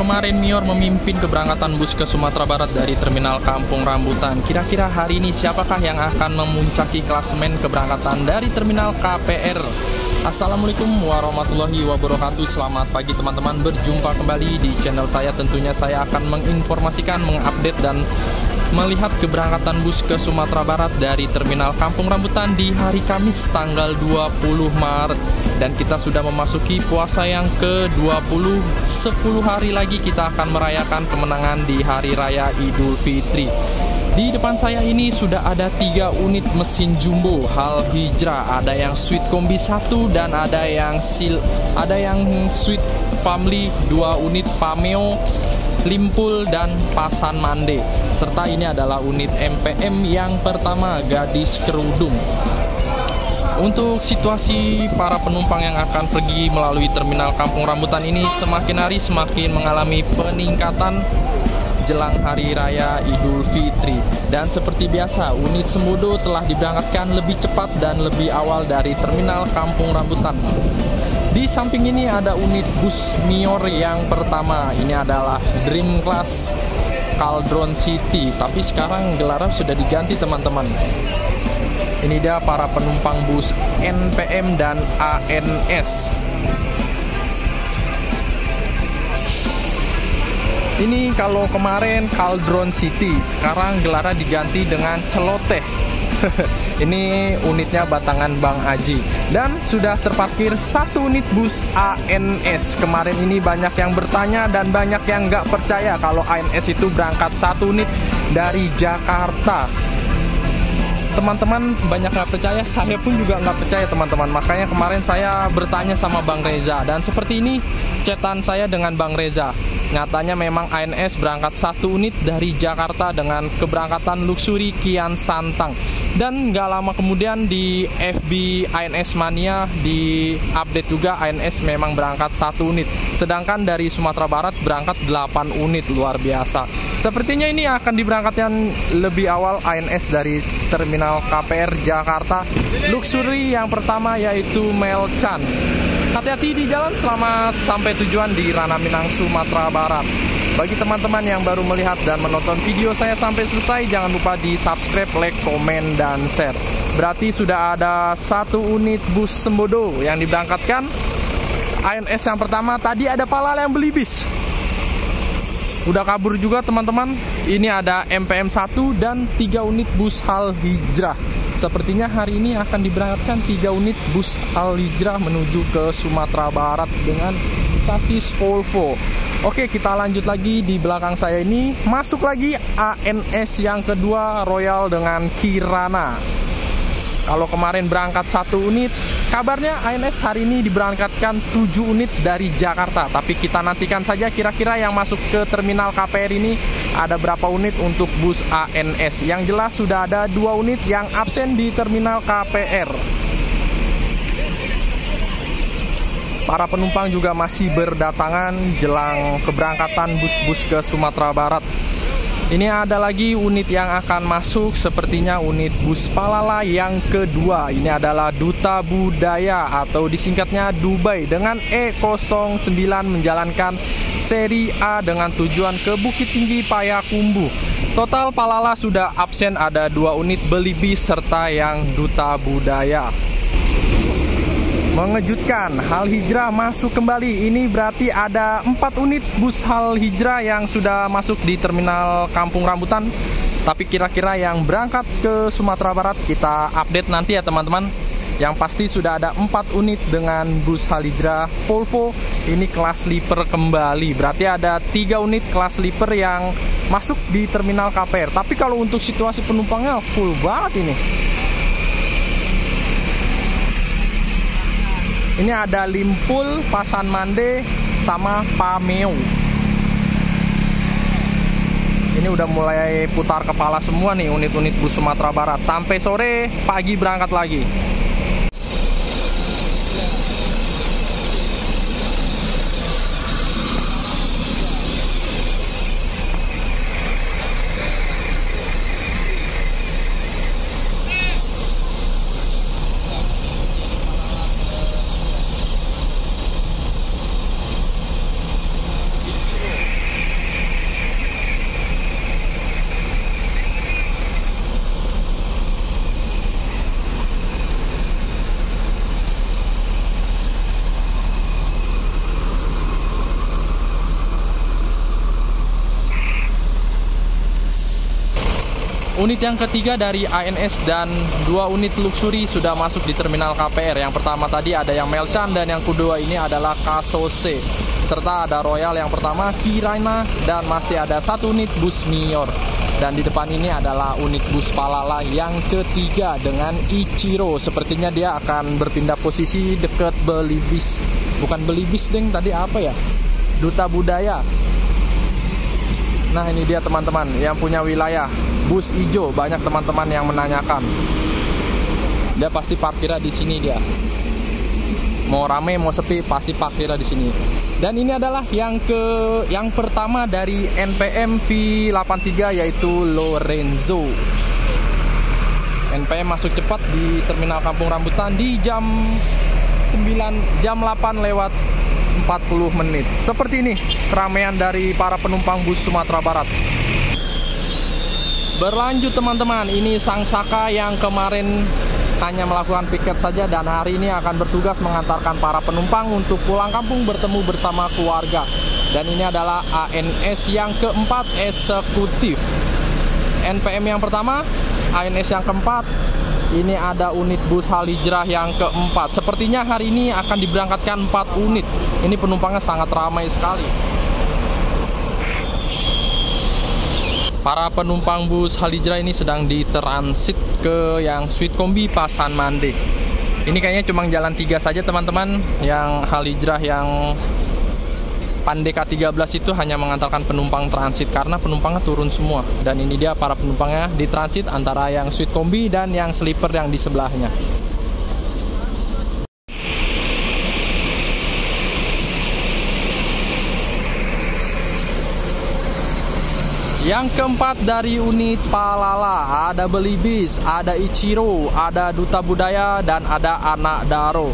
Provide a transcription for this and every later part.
kemarin Mior memimpin keberangkatan bus ke Sumatera Barat dari Terminal Kampung Rambutan. Kira-kira hari ini siapakah yang akan memuncaki klasemen keberangkatan dari Terminal KPR? Assalamualaikum warahmatullahi wabarakatuh. Selamat pagi teman-teman, berjumpa kembali di channel saya. Tentunya saya akan menginformasikan, mengupdate dan melihat keberangkatan bus ke Sumatera Barat dari Terminal Kampung Rambutan di hari Kamis tanggal 20 Maret. Dan kita sudah memasuki puasa yang ke-20. 10 hari lagi kita akan merayakan kemenangan di Hari Raya Idul Fitri. Di depan saya ini sudah ada 3 unit mesin jumbo Hal Hijrah. Ada yang Sweet Kombi 1 dan ada yang Sweet Family 2 unit Pameo, Limpul dan Pasan Mande. Serta ini adalah unit MPM yang pertama, Gadis Kerudung. Untuk situasi para penumpang yang akan pergi melalui Terminal Kampung Rambutan ini semakin hari semakin mengalami peningkatan jelang Hari Raya Idul Fitri. Dan seperti biasa, unit Sembodo telah diberangkatkan lebih cepat dan lebih awal dari Terminal Kampung Rambutan. Di samping ini ada unit bus Mior yang pertama. Ini adalah Dream Class Cauldron City, tapi sekarang gelarnya sudah diganti teman-teman. Ini dia para penumpang bus NPM dan ANS. Ini kalau kemarin Cauldron City, sekarang gelarnya diganti dengan Celoteh. Ini unitnya Batangan Bang Aji. Dan sudah terparkir 1 unit bus ANS. Kemarin ini banyak yang bertanya dan banyak yang nggak percaya kalau ANS itu berangkat 1 unit dari Jakarta. Teman-teman banyak nggak percaya, saya pun juga nggak percaya teman-teman. Makanya kemarin saya bertanya sama Bang Reza. Dan seperti ini chatan saya dengan Bang Reza. Nyatanya memang ANS berangkat 1 unit dari Jakarta dengan keberangkatan luxury Kian Santang. Dan nggak lama kemudian di FB ANS Mania di update juga ANS memang berangkat 1 unit. Sedangkan dari Sumatera Barat berangkat 8 unit, luar biasa. Sepertinya ini akan diberangkatkan lebih awal ANS dari Terminal KPR Jakarta. Luxury yang pertama yaitu Melchan. Hati-hati di jalan, selamat sampai tujuan di Ranah Minang, Sumatera Barat. Bagi teman-teman yang baru melihat dan menonton video saya sampai selesai, jangan lupa di subscribe, like, komen, dan share. Berarti sudah ada 1 unit bus Sembodo yang diberangkatkan. ANS yang pertama, tadi ada Palala yang beli bis. Udah kabur juga teman-teman. Ini ada MPM 1 dan 3 unit bus Hal Hijrah. Sepertinya hari ini akan diberangkatkan 3 unit bus Hal Hijrah menuju ke Sumatera Barat dengan sasis Volvo. Oke, kita lanjut lagi. Di belakang saya ini masuk lagi ANS yang kedua, Royal dengan Kirana. Kalau kemarin berangkat 1 unit, kabarnya ANS hari ini diberangkatkan 7 unit dari Jakarta. Tapi kita nantikan saja kira-kira yang masuk ke Terminal KPR ini ada berapa unit untuk bus ANS. Yang jelas sudah ada 2 unit yang absen di Terminal KPR. Para penumpang juga masih berdatangan jelang keberangkatan bus-bus ke Sumatera Barat. Ini ada lagi unit yang akan masuk, sepertinya unit bus Palala yang kedua. Ini adalah Duta Budaya atau disingkatnya Dubai dengan E09 menjalankan seri A dengan tujuan ke Bukit Tinggi Payakumbuh. Total Palala sudah absen ada 2 unit beli bis serta yang Duta Budaya. Mengejutkan, Hal Hijrah masuk kembali. Ini berarti ada 4 unit bus Hal Hijrah yang sudah masuk di Terminal Kampung Rambutan. Tapi kira-kira yang berangkat ke Sumatera Barat kita update nanti ya teman-teman. Yang pasti sudah ada 4 unit dengan bus Hal Hijrah Volvo. Ini kelas sleeper kembali. Berarti ada 3 unit kelas sleeper yang masuk di Terminal KPR. Tapi kalau untuk situasi penumpangnya full banget ini. Ini ada Limpul, Pasan Mande, sama Pameo. Ini udah mulai putar kepala semua nih unit-unit bus Sumatera Barat. Sampai sore, pagi berangkat lagi. Unit yang ketiga dari ANS dan 2 unit luxury sudah masuk di terminal KPR. Yang pertama tadi ada yang Melcan dan yang kedua ini adalah Kasose. Serta ada Royal yang pertama, Kirana, dan masih ada 1 unit bus Mior. Dan di depan ini adalah unit bus Palala yang ketiga dengan Ichiro. Sepertinya dia akan berpindah posisi dekat Belibis. Bukan Belibis deng, tadi apa ya? Duta Budaya. Nah ini dia teman-teman yang punya wilayah bus hijau. Banyak teman-teman yang menanyakan. Dia pasti parkirnya di sini dia. Mau rame mau sepi pasti parkirnya di sini. Dan ini adalah yang pertama dari NPM V83 yaitu Lorenzo. NPM masuk cepat di terminal Kampung Rambutan di jam 8 lewat 40 menit. Seperti ini keramaian dari para penumpang bus Sumatera Barat. Berlanjut teman-teman, ini Sang Saka yang kemarin hanya melakukan piket saja dan hari ini akan bertugas mengantarkan para penumpang untuk pulang kampung bertemu bersama keluarga. Dan ini adalah ANS yang keempat eksekutif. NPM yang pertama, ANS yang keempat. Ini ada unit bus Halijrah yang keempat. Sepertinya hari ini akan diberangkatkan 4 unit. Ini penumpangnya sangat ramai sekali. Para penumpang bus Halijrah ini sedang ditransit ke yang Sweet Kombi Pasan Mande. Ini kayaknya cuma jalan 3 saja teman-teman. Yang Halijrah yang Pande K13 itu hanya mengantarkan penumpang transit karena penumpangnya turun semua. Dan ini dia para penumpangnya di transit antara yang Sweet Kombi dan yang sleeper yang di sebelahnya. Yang keempat dari unit Palala, ada Belibis, ada Ichiro, ada Duta Budaya, dan ada Anak Daro.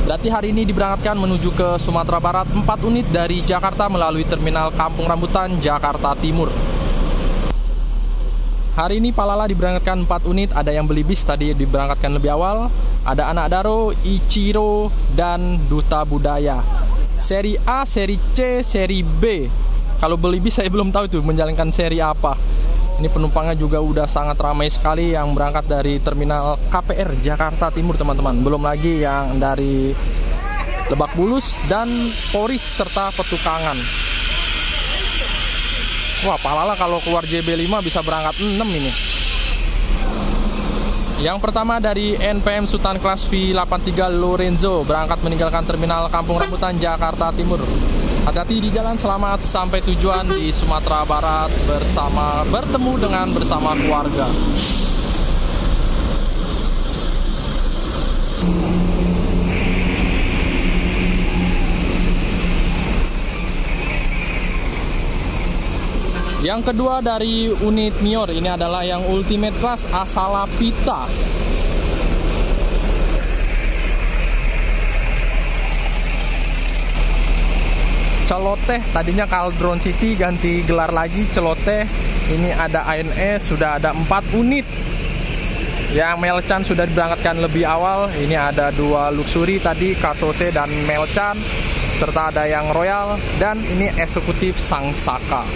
Berarti hari ini diberangkatkan menuju ke Sumatera Barat 4 unit dari Jakarta melalui terminal Kampung Rambutan, Jakarta Timur. Hari ini Palala diberangkatkan 4 unit, ada yang Belibis tadi diberangkatkan lebih awal, ada Anak Daro, Ichiro, dan Duta Budaya. Seri A, seri C, seri B. Kalau Belibis saya belum tahu tuh menjalankan seri apa. Ini penumpangnya juga udah sangat ramai sekali yang berangkat dari terminal KPR Jakarta Timur teman-teman. Belum lagi yang dari Lebak Bulus dan Poris serta Petukangan. Wah, Palala kalau keluar JB5 bisa berangkat 6 ini. Yang pertama dari NPM Sultan Kelas V83 Lorenzo berangkat meninggalkan terminal Kampung Rambutan Jakarta Timur. Hati-hati di jalan, selamat sampai tujuan di Sumatera Barat bertemu bersama keluarga. Yang kedua dari unit Mior, ini adalah yang Ultimate Class Asalapita. Celoteh, tadinya Caldron City ganti gelar lagi Celoteh. Ini ada ANS, sudah ada 4 unit. Yang Melcan sudah diberangkatkan lebih awal. Ini ada 2 luxury tadi, Kasose dan Melcan, serta ada yang Royal, dan ini eksekutif Sang Saka.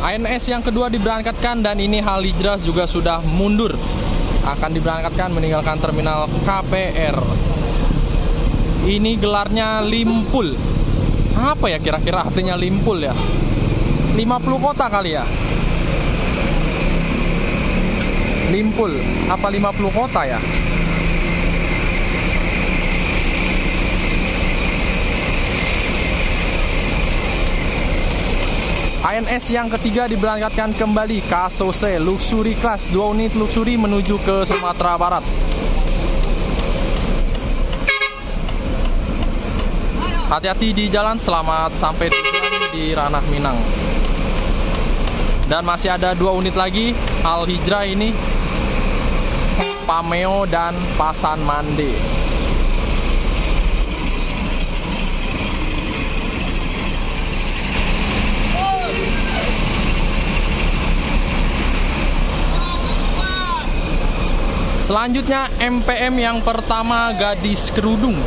ANS yang kedua diberangkatkan dan ini Halijrah juga sudah mundur. Akan diberangkatkan meninggalkan terminal KPR. Ini gelarnya Limpul. Apa ya kira-kira artinya Limpul ya? 50 kota kali ya? Limpul, apa 50 kota ya? ANS yang ketiga diberangkatkan kembali Kasose Luxury Class, 2 unit luxury menuju ke Sumatera Barat. Hati-hati di jalan, selamat sampai tujuan di Ranah Minang. Dan masih ada 2 unit lagi Halijrah ini, Pameo dan Pasan Mande. Selanjutnya MPM yang pertama Gadis Kerudung.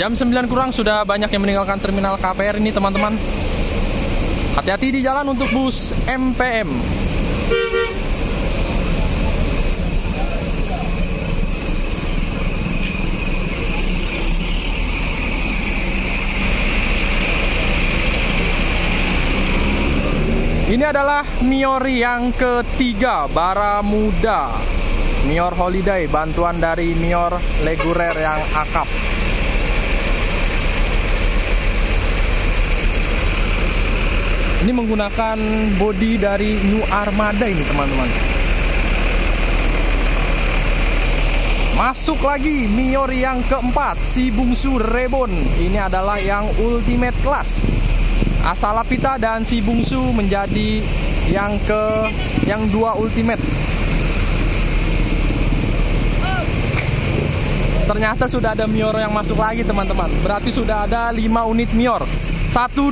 Jam 9 kurang sudah banyak yang meninggalkan terminal KPR ini teman-teman. Hati-hati di jalan untuk bus MPM. Ini adalah Mior yang ketiga, Baramuda. Mior Holiday, bantuan dari Mior Legurer yang akap. Ini menggunakan bodi dari New Armada ini teman-teman. Masuk lagi Mior yang keempat, si bungsu Rebon. Ini adalah yang ultimate class. Asalapita dan si bungsu menjadi yang dua ultimate. Ternyata sudah ada Mior yang masuk lagi teman-teman. Berarti sudah ada 5 unit Mior. 1, 2,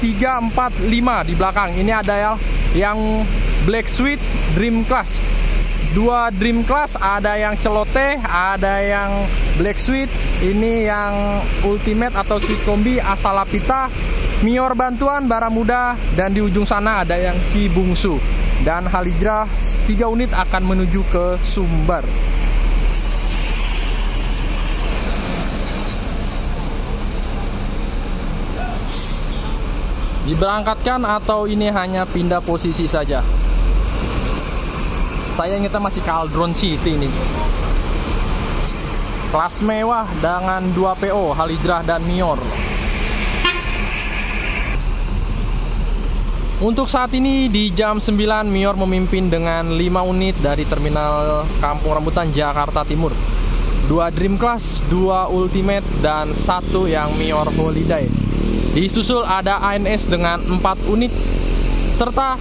3, 4, 5 di belakang. Ini ada yang Black Sweet Dream Class. 2 Dream Class, ada yang celoteh, ada yang Black Sweet. Ini yang Ultimate atau Sweet Kombi Asalapita, Mior bantuan Baramuda, dan di ujung sana ada yang si bungsu. Dan Halijrah 3 unit akan menuju ke Sumbar. Diberangkatkan atau ini hanya pindah posisi saja? Sayang kita masih Cauldron City ini. Kelas mewah dengan 2 PO, Halijrah dan Mior. Untuk saat ini di jam 9 Mior memimpin dengan 5 unit dari terminal Kampung Rambutan Jakarta Timur. 2 Dream Class, 2 Ultimate, dan 1 yang Mior Holiday. Disusul ada ANS dengan 4 unit, serta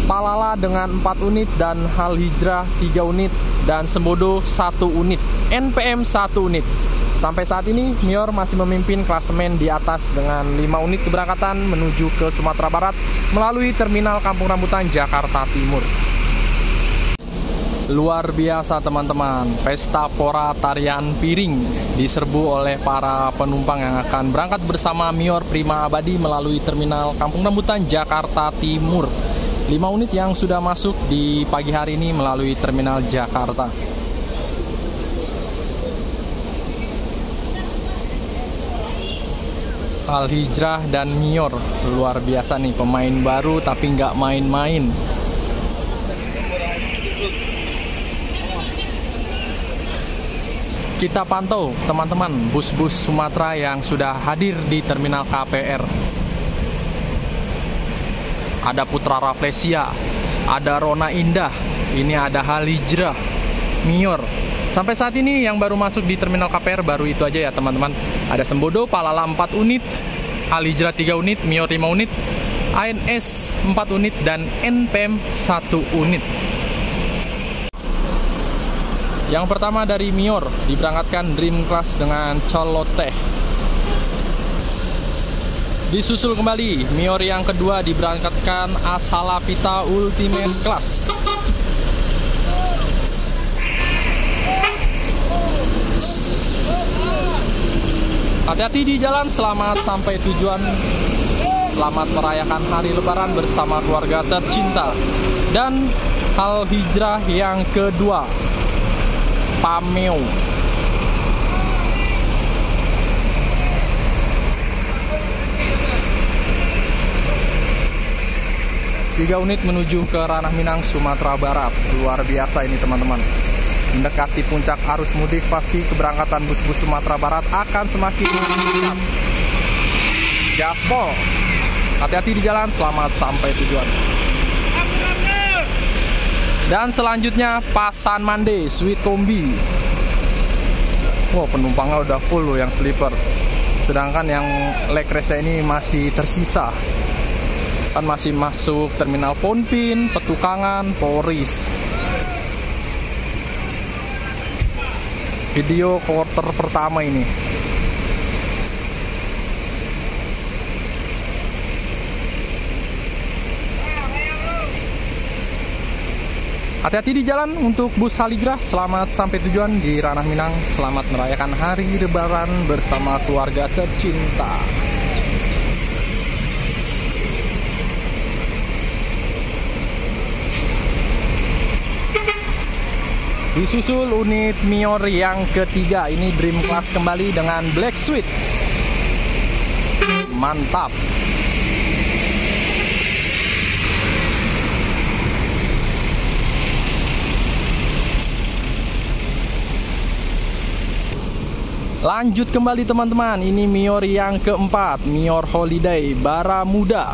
Palala dengan 4 unit, dan Halijrah 3 unit, dan Sembodo 1 unit, NPM 1 unit. Sampai saat ini Mior masih memimpin klasemen di atas dengan 5 unit keberangkatan menuju ke Sumatera Barat melalui terminal Kampung Rambutan Jakarta Timur. Luar biasa teman-teman, pesta pora tarian piring diserbu oleh para penumpang yang akan berangkat bersama Mior Prima Abadi melalui terminal Kampung Rambutan Jakarta Timur. 5 unit yang sudah masuk di pagi hari ini melalui terminal Jakarta. Halijrah dan Mior luar biasa nih, pemain baru tapi nggak main-main. Kita pantau teman-teman bus-bus Sumatera yang sudah hadir di terminal KPR. Ada Putra Rafflesia, ada Rona Indah, ini ada Halijrah, Mior. Sampai saat ini yang baru masuk di terminal KPR baru itu aja ya teman-teman. Ada Sembodo, Palala 4 unit, Halijrah 3 unit, Mior 5 unit, ANS 4 unit, dan NPM 1 unit. Yang pertama dari Mior diberangkatkan Dream Class dengan celoteh. Disusul kembali Mior yang kedua diberangkatkan Asalapita Ultimate Class. Hati-hati di jalan, selamat sampai tujuan. Selamat merayakan hari Lebaran bersama keluarga tercinta. Dan Halijrah yang kedua, Pameo. Tiga unit menuju ke Ranah Minang, Sumatera Barat. Luar biasa ini teman-teman. Mendekati puncak arus mudik, pasti keberangkatan bus-bus Sumatera Barat akan semakin meningkat. Gaspol. Hati-hati di jalan, selamat sampai tujuan. Dan selanjutnya Pasan Mande Sweet Kombi. Wow, penumpangnya udah full loh yang sleeper. Sedangkan yang leg race ini masih tersisa. Kan masih masuk terminal Ponpin, Petukangan, Polris. Video quarter pertama ini. Hati-hati di jalan untuk bus Haligrah. Selamat sampai tujuan di Ranah Minang. Selamat merayakan hari Lebaran bersama keluarga tercinta. Disusul unit Mior yang ketiga. Ini Dream Class kembali dengan Black Suite. Mantap. Lanjut kembali teman-teman, ini Mior yang keempat, Mior Holiday Baramuda.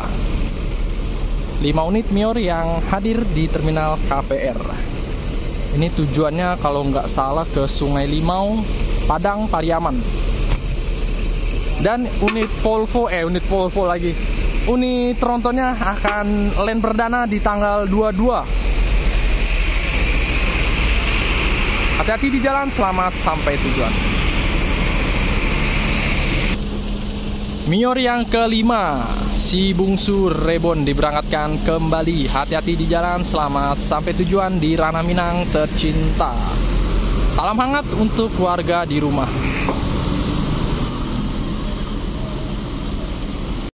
5 unit Mior yang hadir di terminal KPR. Ini tujuannya kalau nggak salah ke Sungai Limau, Padang, Pariaman. Dan unit Volvo lagi. Unit trontonnya akan land perdana di tanggal 22. Hati-hati di jalan, selamat sampai tujuan. Mior yang kelima, si bungsu Rebon diberangkatkan kembali. Hati-hati di jalan, selamat sampai tujuan di Ranah Minang tercinta. Salam hangat untuk warga di rumah.